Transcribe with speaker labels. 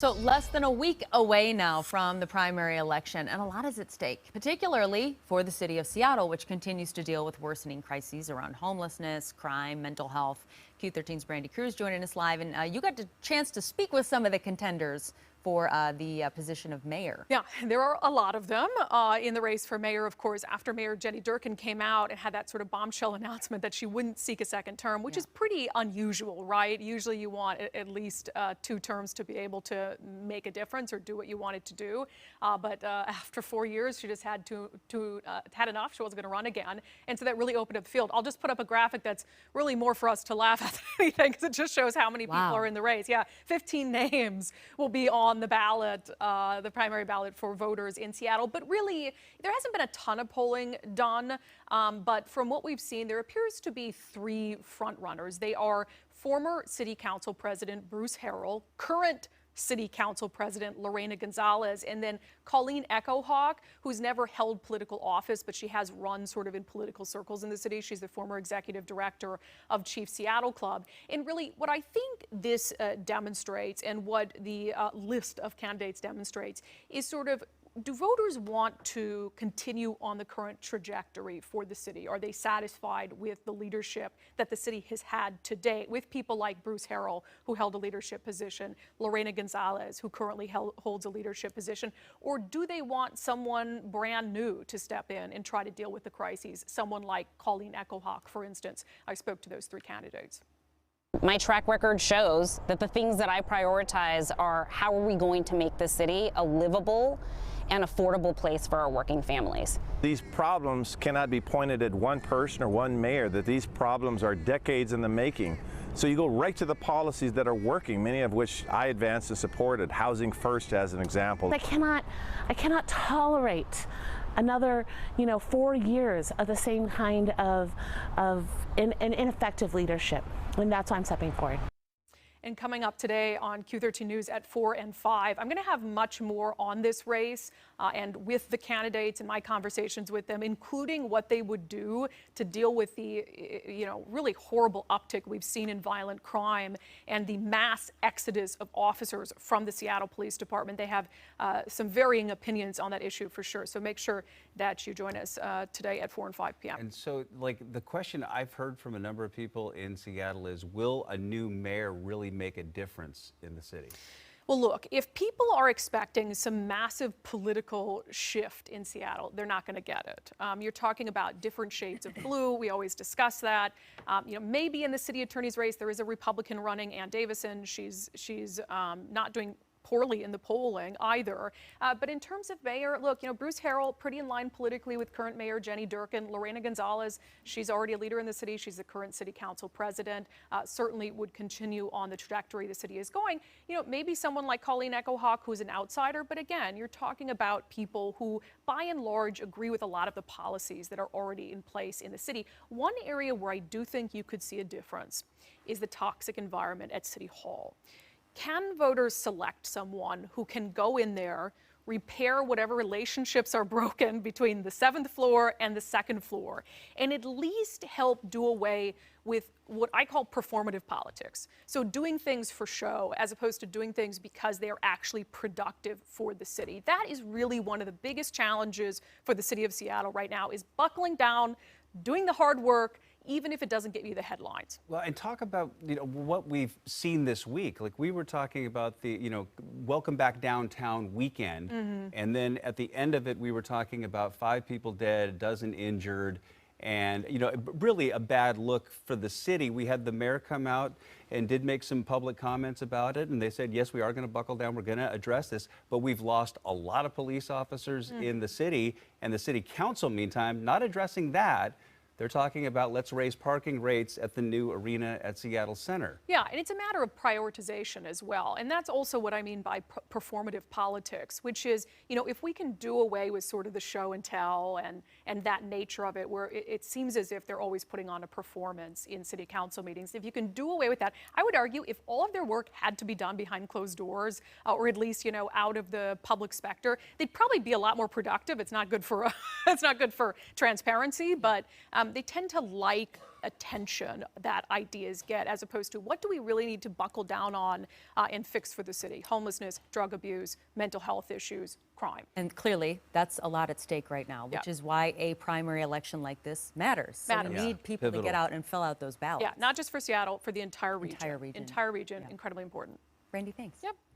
Speaker 1: So less than a week away now from the primary election, and a lot is at stake, particularly for the city of Seattle, which continues to deal with worsening crises around homelessness, crime, mental health. Q13's Brandy Cruz joining us live, and you got the chance to speak with some of the contenders for the position of mayor.
Speaker 2: Yeah, there are a lot of them in the race for mayor, of course, after Mayor Jenny Durkan came out and had that sort of bombshell announcement that she wouldn't seek a second term, which is pretty unusual, right? Usually you want at least 2 terms to be able to make a difference or do what you wanted to do. But after 4 years, she just had had enough. She wasn't going to run again. And so that really opened up the field. I'll just put up a graphic that's really more for us to laugh at than anything, because it just shows how many people are in the race. Yeah, 15 names will be on the ballot, the primary ballot for voters in Seattle. But really, there hasn't been a ton of polling done. But from what we've seen, there appears to be 3 front runners. They are former City Council President Bruce Harrell, current City Council President Lorena Gonzalez, and then Colleen Echohawk, who's never held political office, but she has run sort of in political circles in the city. She's the former executive director of Chief Seattle Club. And really, what I think this demonstrates, and what the list of candidates demonstrates, is sort of, do voters want to continue on the current trajectory for the city? Are they satisfied with the leadership that the city has had to date, with people like Bruce Harrell, who held a leadership position, Lorena Gonzalez, who currently holds a leadership position? Or do they want someone brand new to step in and try to deal with the crises? Someone like Colleen Echohawk, for instance. I spoke to those 3 candidates.
Speaker 3: My track record shows that the things that I prioritize are, how are we going to make this city a livable and affordable place for our working families.
Speaker 4: These problems cannot be pointed at one person or one mayor, that these problems are decades in the making. So you go right to the policies that are working, many of which I advanced and supported, Housing First as an example.
Speaker 5: I cannot tolerate another, 4 years of the same kind of ineffective leadership. And that's why I'm stepping forward.
Speaker 2: And coming up today on Q13 News at 4 and 5, I'm going to have much more on this race and with the candidates and my conversations with them, including what they would do to deal with the, really horrible uptick we've seen in violent crime and the mass exodus of officers from the Seattle Police Department. They have some varying opinions on that issue for sure. So make sure that you join us today at 4 and 5 p.m.
Speaker 6: And so, the question I've heard from a number of people in Seattle is, will a new mayor really make a difference in the city?
Speaker 2: Well, look, if people are expecting some massive political shift in Seattle, they're not going to get it. You're talking about different shades of blue. We always discuss that. Maybe in the city attorney's race, there is a Republican running, Ann Davison. She's not doing poorly in the polling either. But in terms of mayor, look, Bruce Harrell, pretty in line politically with current mayor Jenny Durkan. Lorena Gonzalez, she's already a leader in the city. She's the current city council president. Certainly would continue on the trajectory the city is going. Maybe someone like Colleen Echohawk, who's an outsider. But again, you're talking about people who, by and large, agree with a lot of the policies that are already in place in the city. One area where I do think you could see a difference is the toxic environment at City Hall. Can voters select someone who can go in there, repair whatever relationships are broken between the 7th floor and the 2nd floor, and at least help do away with what I call performative politics? So doing things for show as opposed to doing things because they are actually productive for the city. That is really one of the biggest challenges for the city of Seattle right now, is buckling down, doing the hard work, even if it doesn't get you the headlines.
Speaker 6: Well, and talk about, what we've seen this week. Like, we were talking about the, Welcome Back Downtown weekend. And then at the end of it, we were talking about 5 people dead, a dozen injured, and, really a bad look for the city. We had the mayor come out and did make some public comments about it. And they said, yes, we are going to buckle down. We're going to address this. But we've lost a lot of police officers in the city, and the city council, meantime, not addressing that. They're talking about, let's raise parking rates at the new arena at Seattle Center.
Speaker 2: Yeah, and it's a matter of prioritization as well. And that's also what I mean by performative politics, which is, if we can do away with sort of the show and tell and that nature of it, where it seems as if they're always putting on a performance in city council meetings. If you can do away with that, I would argue if all of their work had to be done behind closed doors, or at least, out of the public specter, they'd probably be a lot more productive. It's not good for, it's not good for transparency, but they tend to like attention that ideas get, as opposed to what do we really need to buckle down on and fix for the city? Homelessness, drug abuse, mental health issues, crime.
Speaker 1: And clearly, that's a lot at stake right now, which
Speaker 2: Yeah.
Speaker 1: is why a primary election like this matters. So
Speaker 2: Matters.
Speaker 1: we
Speaker 2: Yeah.
Speaker 1: need people to get
Speaker 6: Pivotal.
Speaker 1: out and fill out those ballots.
Speaker 2: Yeah, not just for Seattle, for the entire region.
Speaker 1: Entire region.
Speaker 2: Entire region,
Speaker 1: Yeah.
Speaker 2: incredibly important.
Speaker 1: Brandy, thanks.
Speaker 2: Yep.